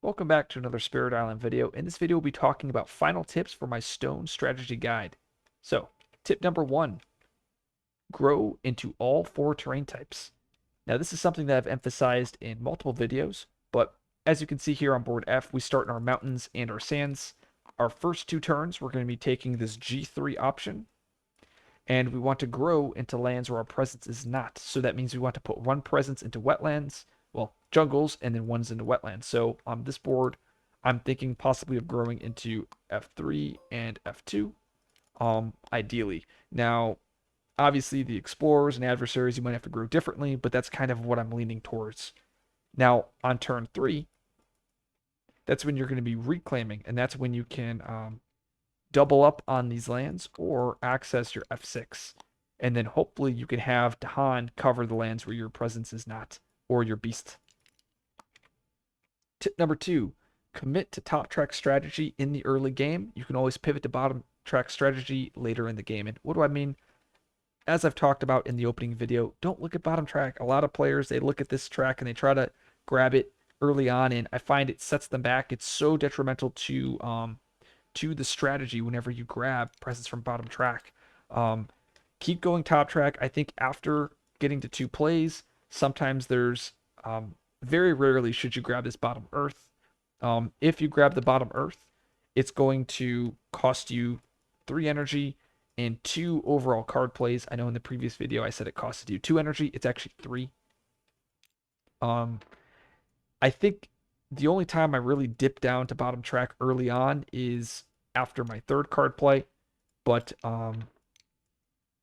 Welcome back to another Spirit Island video. In this video, we'll be talking about final tips for my stone strategy guide. So, tip number 1, grow into all 4 terrain types. Now, this is something that I've emphasized in multiple videos, but as you can see here on board F, we start in our mountains and our sands. Our first 2 turns, we're going to be taking this G3 option, and we want to grow into lands where our presence is not. So that means we want to put 1 presence into wetlands, well, jungles, and then 1's into wetlands. So on this board, I'm thinking possibly of growing into F3 and F2, ideally. Now, obviously, the explorers and adversaries, you might have to grow differently, but that's kind of what I'm leaning towards. Now, on turn 3, that's when you're going to be reclaiming, and that's when you can double up on these lands or access your F6. And then hopefully you can have Dahan cover the lands where your presence is not, or your beast. Tip number 2, commit to top track strategy in the early game. You can always pivot to bottom track strategy later in the game. And what do I mean? As I've talked about in the opening video, don't look at bottom track. A lot of players, they look at this track and they try to grab it early on, and I find it sets them back. It's so detrimental to the strategy whenever you grab presence from bottom track. Keep going top track. I think after getting to 2 plays, sometimes there's very rarely should you grab this bottom earth. If you grab the bottom earth, it's going to cost you 3 energy and 2 overall card plays. I know in the previous video I said it costed you 2 energy. It's actually 3. I think the only time I really dip down to bottom track early on is after my 3rd card play. But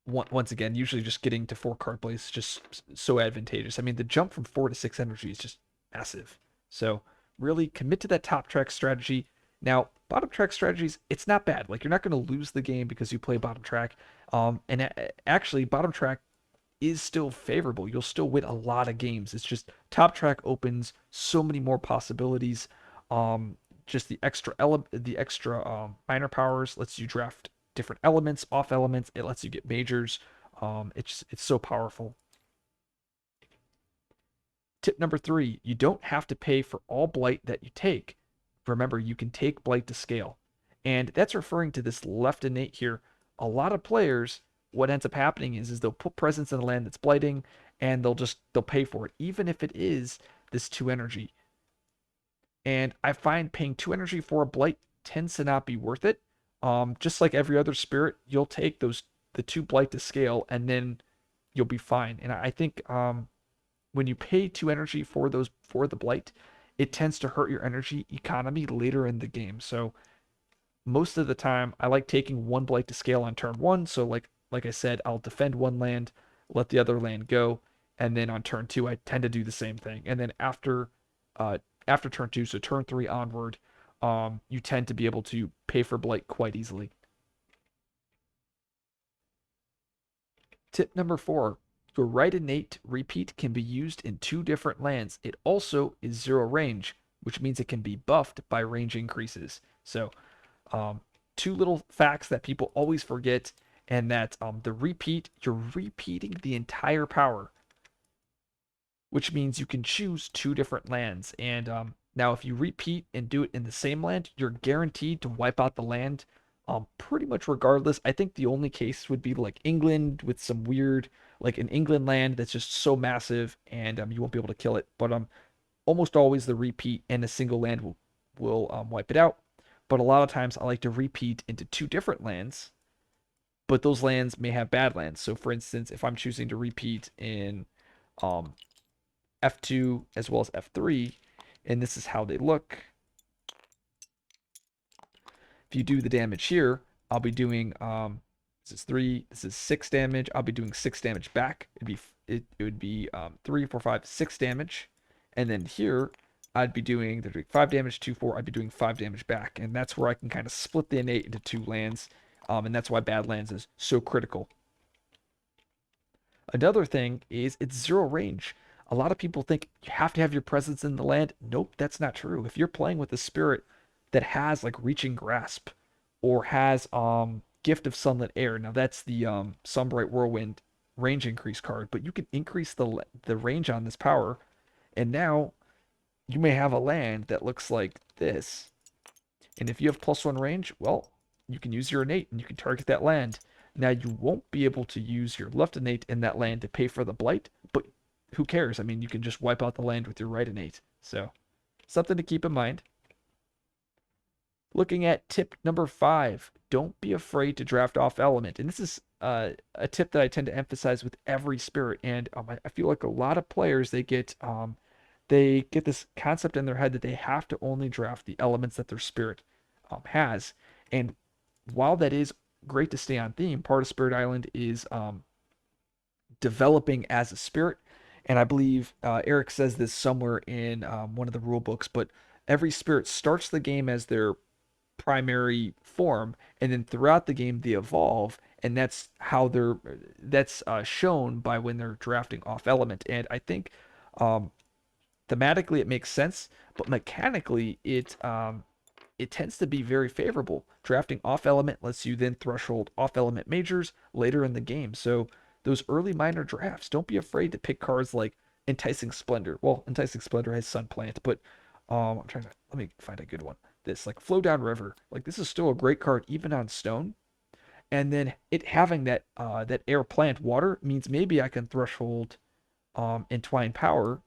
once again, usually just getting to 4 card plays is just so advantageous. I mean, the jump from 4 to 6 energy is just massive. So really commit to that top track strategy. Now, bottom track strategies, it's not bad. Like, you're not going to lose the game because you play bottom track. Actually, bottom track is still favorable. You'll still win a lot of games. It's just top track opens so many more possibilities. Just the extra minor powers lets you draft different elements, off elements. It lets you get majors. It's so powerful. Tip number 3, you don't have to pay for all blight that you take. Remember, you can take blight to scale. And that's referring to this left innate here. A lot of players, what ends up happening is they'll put presence in the land that's blighting, and they'll pay for it, even if it is this 2 energy. And I find paying 2 energy for a blight tends to not be worth it. Just like every other spirit, you'll take the 2 blight to scale, and then you'll be fine. And I think when you pay 2 energy for the blight, it tends to hurt your energy economy later in the game. So most of the time, I like taking 1 blight to scale on turn 1. So like I said, I'll defend 1 land, let the other land go, and then on turn 2, I tend to do the same thing. And then after turn 2, so turn 3 onward, you tend to be able to pay for blight quite easily. Tip number 4, your right innate repeat can be used in 2 different lands. It also is 0 range, which means it can be buffed by range increases. So 2 little facts that people always forget, and that the repeat, you're repeating the entire power, which means you can choose 2 different lands. And now if you repeat and do it in the same land, you're guaranteed to wipe out the land pretty much regardless. I think the only case would be like England with some weird, like an England land that's just so massive, and you won't be able to kill it. But almost always the repeat and a single land will wipe it out. But a lot of times I like to repeat into 2 different lands, but those lands may have Badlands. So for instance, if I'm choosing to repeat in um, F2 as well as F3, and this is how they look. If you do the damage here, I'll be doing this is 3, this is 6 damage. I'll be doing 6 damage back. It would be 3, 4, 5, 6 damage. And then here I'd be doing 5 damage, 2, 4. I'd be doing 5 damage back. And that's where I can kind of split the innate into 2 lands. And that's why Badlands is so critical. Another thing is it's 0 range. A lot of people think you have to have your presence in the land. Nope, that's not true. If you're playing with a spirit that has like Reaching Grasp or has Gift of Sunlit Air, now that's the Sunbright Whirlwind range increase card, but you can increase the range on this power, and now you may have a land that looks like this. And if you have +1 range, well, you can use your innate and you can target that land. Now, you won't be able to use your left innate in that land to pay for the blight, but who cares? I mean, you can just wipe out the land with your right innate. So, something to keep in mind. Looking at tip number 5, don't be afraid to draft off element. And this is a tip that I tend to emphasize with every spirit. And I feel like a lot of players they get this concept in their head that they have to only draft the elements that their spirit has. And while that is great to stay on theme, part of Spirit Island is developing as a spirit. And I believe Eric says this somewhere in one of the rule books, but every spirit starts the game as their primary form, and then throughout the game they evolve, and that's shown by when they're drafting off element. And I think um, thematically it makes sense, but mechanically it tends to be very favorable. Drafting off element lets you then threshold off element majors later in the game. So those early minor drafts, don't be afraid to pick cards like Enticing Splendor. Well, Enticing Splendor has Sun Plant, but I'm trying to let me find a good one. This like Flow Down River, like this is still a great card even on stone. And then it having that air plant water means maybe I can threshold Entwine Power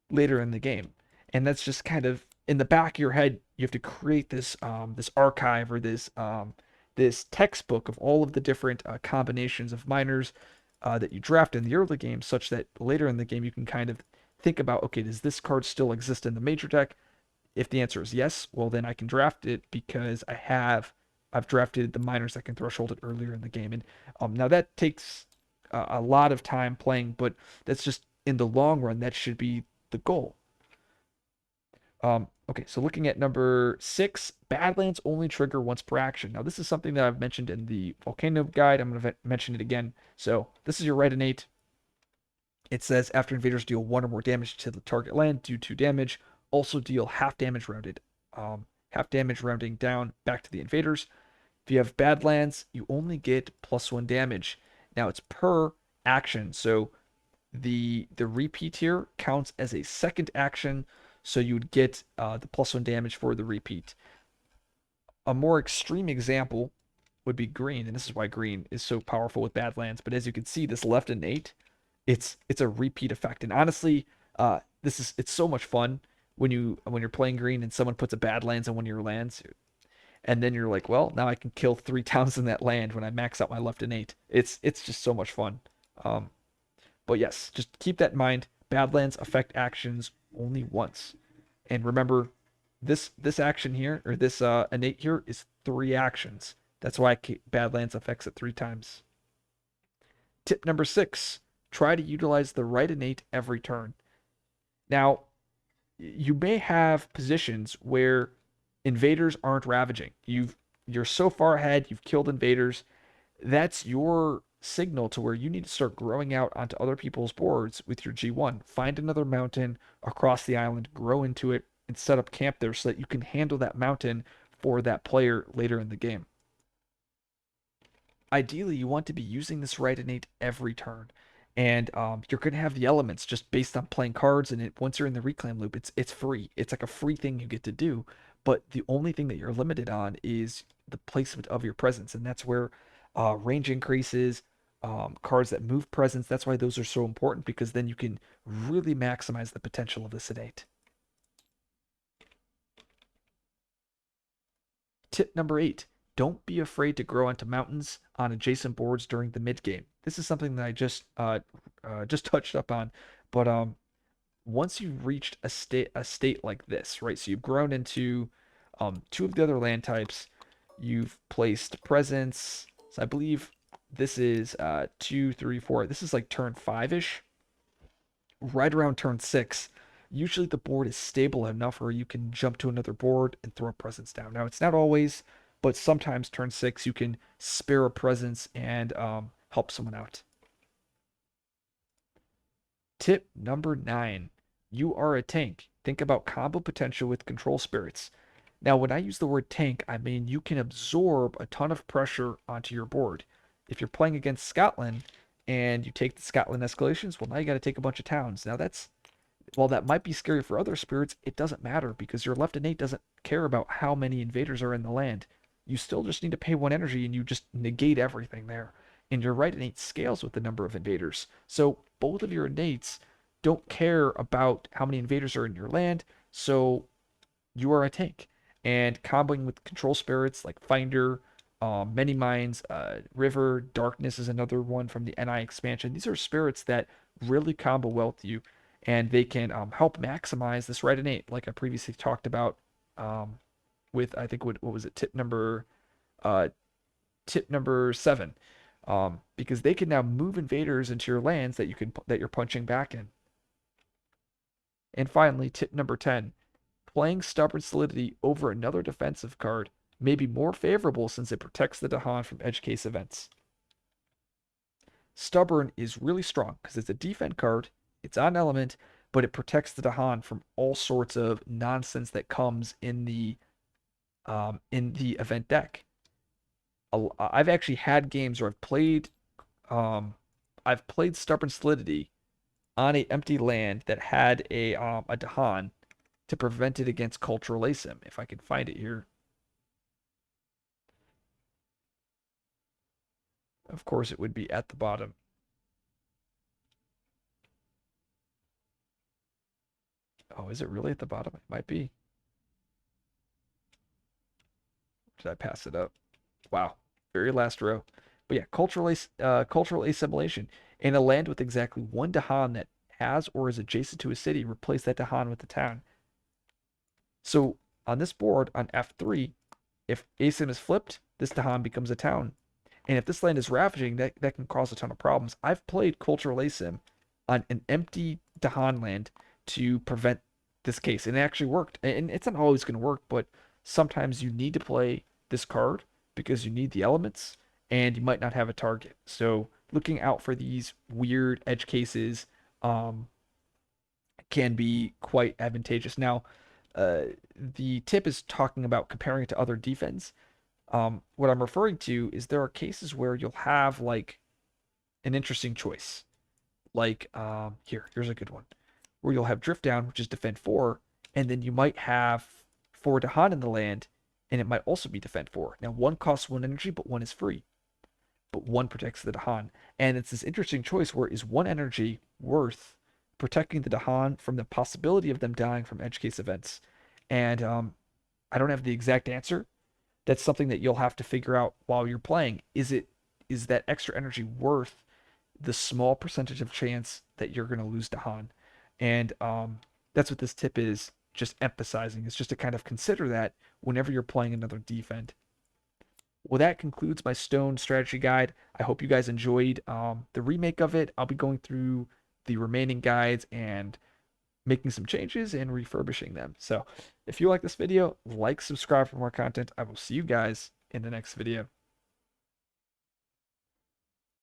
later in the game. And that's just kind of in the back of your head. You have to create this archive or this textbook of all of the different combinations of miners that you draft in the early game, such that later in the game you can kind of think about, okay, does this card still exist in the major deck? If the answer is yes, well then I can draft it because I've drafted the miners that can threshold it earlier in the game. And now that takes a lot of time playing, but that's just in the long run that should be the goal. Okay, so looking at number 6, Badlands only trigger once per action. Now, this is something that I've mentioned in the Volcano guide. I'm going to mention it again. So, this is your right innate. It says after invaders deal 1 or more damage to the target land, do 2 damage. Also deal half damage half damage rounding down back to the invaders. If you have Badlands, you only get +1 damage. Now, it's per action. So, the repeat here counts as a second action, so you would get the +1 damage for the repeat. A more extreme example would be green, and this is why green is so powerful with Badlands. But as you can see, this left innate, it's a repeat effect. And honestly, it's so much fun when you're playing green and someone puts a Badlands on one of your lands, and then you're like, well, now I can kill 3 towns in that land when I max out my left innate. It's just so much fun. Um, but yes, just keep that in mind. Badlands affect actions only once. And remember, this action here, or this innate here, is 3 actions. That's why Badlands affects it 3 times. Tip number 6, try to utilize the right innate every turn. Now, you may have positions where invaders aren't ravaging. You're so far ahead, you've killed invaders. That's your signal to where you need to start growing out onto other people's boards with your G1. Find another mountain across the island, grow into it, and set up camp there so that you can handle that mountain for that player later in the game. Ideally, you want to be using this right innate every turn. And you're going to have the elements just based on playing cards. And once you're in the reclaim loop, it's free. It's like a free thing you get to do. But the only thing that you're limited on is the placement of your presence. And that's where range increases, cards that move presence. That's why those are so important, because then you can really maximize the potential of this innate. Tip number 8, don't be afraid to grow onto mountains on adjacent boards during the mid game. This is something that I just touched up on, but once you've reached a state like this, right? So you've grown into 2 of the other land types, you've placed presence. So I believe this is 2, 3, 4. This is like turn 5-ish, right around turn 6. Usually the board is stable enough where you can jump to another board and throw a presence down. Now, it's not always, but sometimes turn 6 you can spare a presence and help someone out. Tip number 9, you are a tank. Think about combo potential with control spirits. Now, when I use the word tank, I mean you can absorb a ton of pressure onto your board. If you're playing against Scotland and you take the Scotland escalations, well, now you got to take a bunch of towns. Now, while that might be scary for other spirits, it doesn't matter because your left innate doesn't care about how many invaders are in the land. You still just need to pay 1 energy and you just negate everything there. And your right innate scales with the number of invaders. So both of your innates don't care about how many invaders are in your land. So you are a tank. And comboing with control spirits like Finder, Many Minds, River, Darkness is another one from the NI expansion. These are spirits that really combo well with you, and they can help maximize this right innate, like I previously talked about um, with I think what was it uh, tip number 7, because they can now move invaders into your lands that you're punching back in. And finally, tip number 10, playing Stubborn Solidity over another defensive card may be more favorable since it protects the Dahan from edge case events. Stubborn is really strong because it's a defend card, it's on element, but it protects the Dahan from all sorts of nonsense that comes in the event deck. I've actually had games where um, I've played Stubborn Solidity on a empty land that had a Dahan to prevent it against Cultural Asim. If I can find it here. Of course, it would be at the bottom. Oh, is it really at the bottom? It might be. Did I pass it up? Wow. Very last row. But yeah, cultural assimilation. In a land with exactly one Dahan that has or is adjacent to a city, replace that Dahan with the town. So on this board, on F3, if Asim is flipped, this Dahan becomes a town. And if this land is ravaging, that can cause a ton of problems. I've played Cultural Asim on an empty Dahan land to prevent this case, and it actually worked. And it's not always going to work, but sometimes you need to play this card because you need the elements, and you might not have a target. So looking out for these weird edge cases um, can be quite advantageous. Now, the tip is talking about comparing it to other defense. What I'm referring to is there are cases where you'll have like an interesting choice. Like here's a good one, where you'll have Drift Down, which is defend 4, and then you might have 4 Dahan in the land, and it might also be defend 4. Now one costs 1 energy, but one is free, but one protects the Dahan, and it's this interesting choice where is 1 energy worth protecting the Dahan from the possibility of them dying from edge case events? And I don't have the exact answer. That's something that you'll have to figure out while you're playing. Is that extra energy worth the small percentage of chance that you're going to lose Dahan? And that's what this tip is just emphasizing. It's just to kind of consider that whenever you're playing another defend. Well, that concludes my Stone strategy guide. I hope you guys enjoyed the remake of it. I'll be going through the remaining guides and making some changes and refurbishing them. So if you like this video, like, subscribe for more content. I will see you guys in the next video.